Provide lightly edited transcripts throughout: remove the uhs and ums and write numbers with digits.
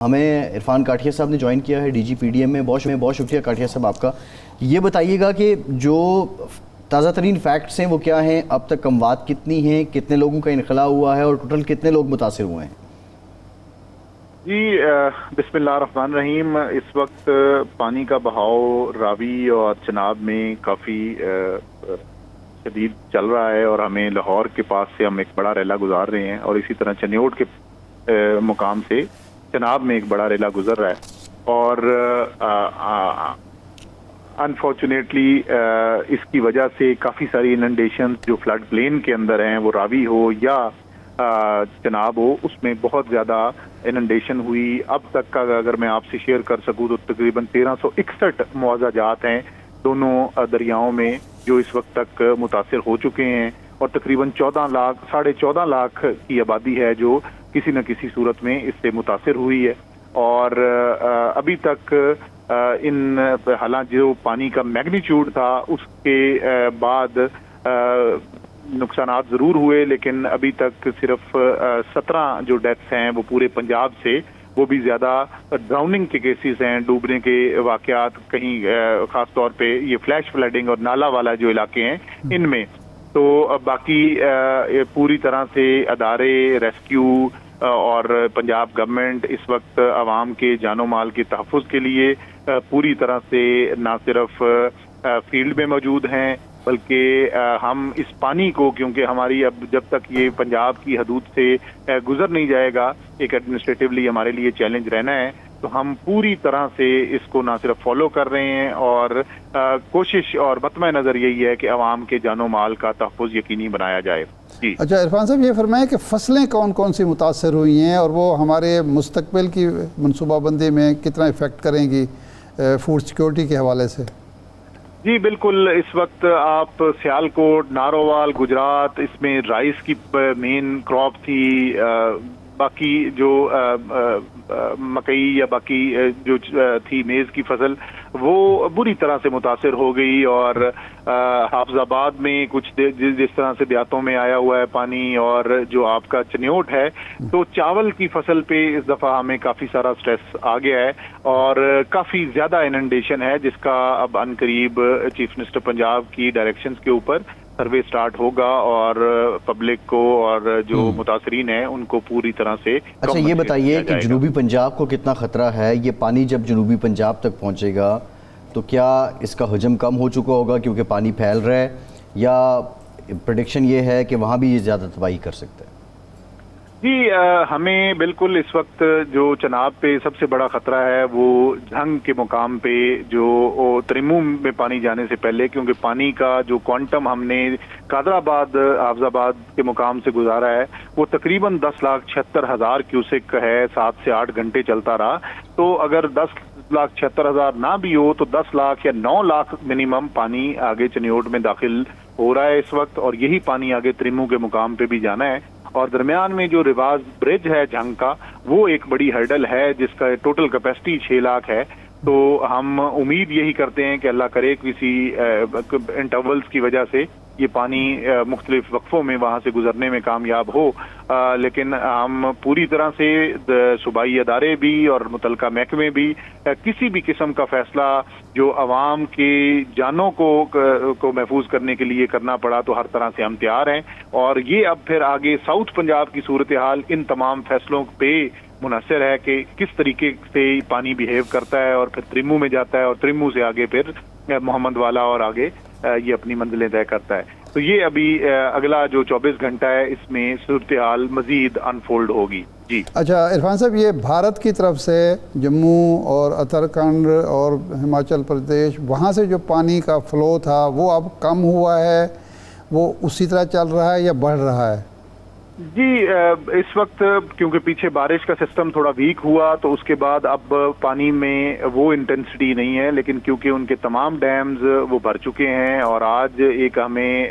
ہمیں عرفان کاٹھیا صاحب نے جوائن کیا ہے D G P D M میں. بہت شکریہ کاٹھیا صاحب آپ کا. یہ بتائیے گا کہ جو تازہ ترین فیکٹس ہیں وہ کیا ہیں؟ اب تک اموات کتنی ہیں، کتنے لوگوں کا انخلاء ہوا ہے اور ٹوٹل کتنے لوگ متاثر ہوئے ہیں؟ جی بسم اللہ الرحمن الرحیم. اس وقت پانی کا بہاؤ راوی اور چناب میں کافی شدید چل رہا ہے اور ہمیں لاہور کے پاس سے ہم ایک بڑا ریلا گزار رہے ہیں اور اسی طرح چنیوٹ کے مقام سے چناب میں ایک بڑا ریلا گزر رہا ہے اور انفارچونیٹلی اس کی وجہ سے کافی ساری اننڈیشن جو فلڈ پلین کے اندر ہیں، وہ راوی ہو یا چناب ہو، اس میں بہت زیادہ اننڈیشن ہوئی. اب تک کا اگر میں آپ سے شیئر کر سکوں تو تقریباً 1361 معاوضہ جات ہیں دونوں دریاؤں میں جو اس وقت تک متاثر ہو چکے ہیں اور تقریباً 14.5 لاکھ کی آبادی ہے جو کسی نہ کسی صورت میں اس سے متاثر ہوئی ہے. اور ابھی تک ان حالانکہ جو پانی کا میگنیچیوڈ تھا اس کے بعد نقصانات ضرور ہوئے، لیکن ابھی تک صرف 17 جو ڈیتھس ہیں وہ پورے پنجاب سے، وہ بھی زیادہ ڈراؤننگ کے کیسز ہیں، ڈوبنے کے واقعات کہیں خاص طور پہ یہ فلیش فلڈنگ اور نالا والا جو علاقے ہیں ان میں. تو باقی پوری طرح سے ادارے ریسکیو اور پنجاب گورنمنٹ اس وقت عوام کے جان و مال کے تحفظ کے لیے پوری طرح سے نہ صرف فیلڈ میں موجود ہیں بلکہ ہم اس پانی کو، کیونکہ ہماری اب جب تک یہ پنجاب کی حدود سے گزر نہیں جائے گا، ایک ایڈمنسٹریٹولی ہمارے لیے چیلنج رہنا ہے. تو ہم پوری طرح سے اس کو نہ صرف فالو کر رہے ہیں اور کوشش اور مطمع نظر یہی ہے کہ عوام کے جان و مال کا تحفظ یقینی بنایا جائے. جی اچھا عرفان صاحب، یہ فرمائیں کہ فصلیں کون کون سی متاثر ہوئی ہیں اور وہ ہمارے مستقبل کی منصوبہ بندی میں کتنا افیکٹ کریں گی فوڈ سیکورٹی کے حوالے سے؟ جی بالکل، اس وقت آپ سیالکوٹ، نارووال، گجرات، اس میں رائس کی مین کراپ تھی. باقی جو مکئی یا باقی جو تھی میز کی فصل وہ بری طرح سے متاثر ہو گئی. اور حافظ آباد میں کچھ جس طرح سے دیہاتوں میں آیا ہوا ہے پانی، اور جو آپ کا چنیوٹ ہے تو چاول کی فصل پہ اس دفعہ ہمیں کافی سارا سٹریس آ گیا ہے اور کافی زیادہ اننڈیشن ہے، جس کا اب ان قریب چیف منسٹر پنجاب کی ڈائریکشنز کے اوپر سروے سٹارٹ ہوگا اور پبلک کو اور جو متاثرین ہیں ان کو پوری طرح سے. اچھا یہ بتائیے کہ جنوبی پنجاب کو کتنا خطرہ ہے؟ یہ پانی جب جنوبی پنجاب تک پہنچے گا تو کیا اس کا حجم کم ہو چکا ہوگا کیونکہ پانی پھیل رہا ہے، یا پریڈکشن یہ ہے کہ وہاں بھی یہ زیادہ تباہی کر سکتا ہے؟ جی ہمیں بالکل اس وقت جو چناب پہ سب سے بڑا خطرہ ہے وہ جھنگ کے مقام پہ جو تریمو میں پانی جانے سے پہلے، کیونکہ پانی کا جو کوانٹم ہم نے قادر آباد حافظ آباد کے مقام سے گزارا ہے وہ تقریباً 10,76,000 کیوسک ہے، 7 سے 8 گھنٹے چلتا رہا. تو اگر 10,76,000 نہ بھی ہو تو 10 لاکھ یا 9 لاکھ منیمم پانی آگے چنیوٹ میں داخل ہو رہا ہے اس وقت، اور یہی پانی آگے تریمو کے مقام پہ بھی جانا ہے. اور درمیان میں جو رواز برج ہے جھنگ کا، وہ ایک بڑی ہرڈل ہے جس کا ٹوٹل کیپیسٹی 6 لاکھ ہے. تو ہم امید یہی کرتے ہیں کہ اللہ کرے کسی انٹرولز کی وجہ سے یہ پانی مختلف وقفوں میں وہاں سے گزرنے میں کامیاب ہو. لیکن ہم پوری طرح سے صوبائی ادارے بھی اور متعلقہ محکمے بھی کسی بھی قسم کا فیصلہ جو عوام کی جانوں کو محفوظ کرنے کے لیے کرنا پڑا تو ہر طرح سے ہم تیار ہیں. اور یہ اب پھر آگے ساؤتھ پنجاب کی صورتحال ان تمام فیصلوں پہ منحصر ہے کہ کس طریقے سے پانی بیہیو کرتا ہے اور پھر تریمو میں جاتا ہے اور تریمو سے آگے پھر محمد والا اور آگے یہ اپنی منزلیں طے کرتا ہے. تو یہ ابھی اگلا جو 24 گھنٹہ ہے اس میں صورتحال مزید انفولڈ ہوگی. جی اچھا عرفان صاحب، یہ بھارت کی طرف سے جموں اور اتراکھنڈ اور ہماچل پردیش وہاں سے جو پانی کا فلو تھا وہ اب کم ہوا ہے، وہ اسی طرح چل رہا ہے یا بڑھ رہا ہے؟ جی اس وقت کیونکہ پیچھے بارش کا سسٹم تھوڑا ویک ہوا تو اس کے بعد اب پانی میں وہ انٹینسٹی نہیں ہے، لیکن کیونکہ ان کے تمام ڈیمز وہ بھر چکے ہیں. اور آج ایک ہمیں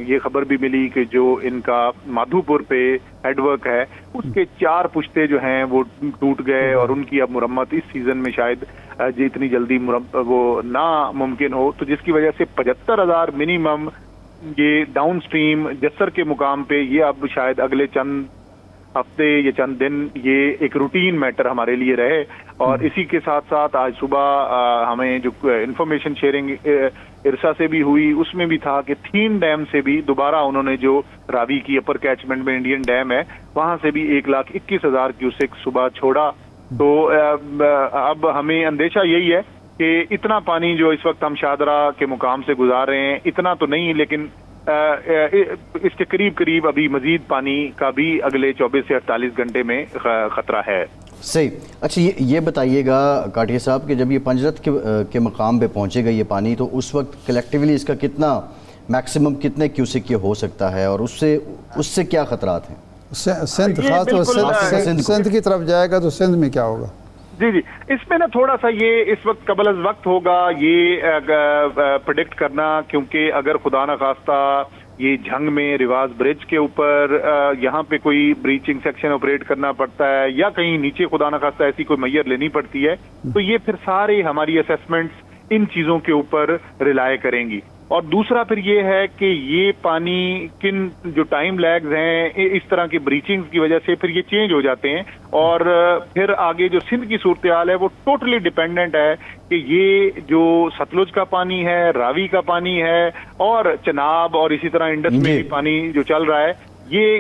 یہ خبر بھی ملی کہ جو ان کا مادھو پور پہ ہیڈ ورک ہے اس کے 4 پشتے جو ہیں وہ ٹوٹ گئے اور ان کی اب مرمت اس سیزن میں شاید اتنی جلدی وہ ناممکن ہو، تو جس کی وجہ سے 75,000 منیمم یہ ڈاؤن سٹریم جسر کے مقام پہ یہ اب شاید اگلے چند ہفتے یا چند دن یہ ایک روٹین میٹر ہمارے لیے رہے. اور اسی کے ساتھ ساتھ آج صبح ہمیں جو انفارمیشن شیئرنگ ارسا سے بھی ہوئی اس میں بھی تھا کہ تھین ڈیم سے بھی دوبارہ انہوں نے جو راوی کی اپر کیچمنٹ میں انڈین ڈیم ہے وہاں سے بھی 1,21,000 کیوسک صبح چھوڑا. تو اب ہمیں اندیشہ یہی ہے کہ اتنا پانی جو اس وقت ہم شاہدرہ کے مقام سے گزار رہے ہیں اتنا تو نہیں، لیکن اس کے قریب قریب ابھی مزید پانی کا بھی اگلے 24 سے 48 گھنٹے میں خطرہ ہے. صحیح. اچھا یہ بتائیے گا کاٹیا صاحب کہ جب یہ پنجرت کے مقام پہ پہنچے گا یہ پانی تو اس وقت کلیکٹیولی اس کا کتنا میکسیمم کتنے کیوسک یہ ہو سکتا ہے اور اس سے کیا خطرات ہیں؟ سندھ خاص طور سے سندھ کی طرف جائے گا تو سندھ میں کیا ہوگا؟ جی اس میں نا تھوڑا سا یہ اس وقت قبل از وقت ہوگا یہ پریڈکٹ کرنا، کیونکہ اگر خدا نخواستہ یہ جھنگ میں ریواز برج کے اوپر یہاں پہ کوئی بریچنگ سیکشن آپریٹ کرنا پڑتا ہے یا کہیں نیچے خدا نخواستہ ایسی کوئی میئر لینی پڑتی ہے تو یہ پھر سارے ہماری اسیسمنٹس ان چیزوں کے اوپر ریلائے کریں گی. اور دوسرا پھر یہ ہے کہ یہ پانی کن جو ٹائم لیگز ہیں اس طرح کی بریچنگز کی وجہ سے پھر یہ چینج ہو جاتے ہیں اور پھر آگے جو سندھ کی صورتحال ہے وہ ٹوٹلی ڈیپینڈنٹ ہے کہ یہ جو ستلج کا پانی ہے، راوی کا پانی ہے اور چناب اور اسی طرح انڈس میں بھی پانی جو چل رہا ہے یہ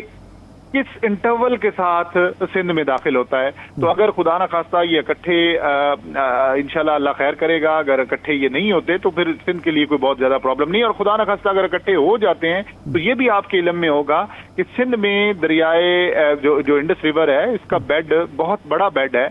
کس انٹرول کے ساتھ سندھ میں داخل ہوتا ہے. تو اگر خدا نخواستہ یہ اکٹھے انشاءاللہ اللہ خیر کرے گا اگر اکٹھے یہ نہیں ہوتے تو پھر سندھ کے لیے کوئی بہت زیادہ پرابلم نہیں. اور خدا نخواستہ اگر اکٹھے ہو جاتے ہیں تو یہ بھی آپ کے علم میں ہوگا کہ سندھ میں دریائے جو انڈس ریور ہے اس کا بیڈ بہت بڑا بیڈ ہے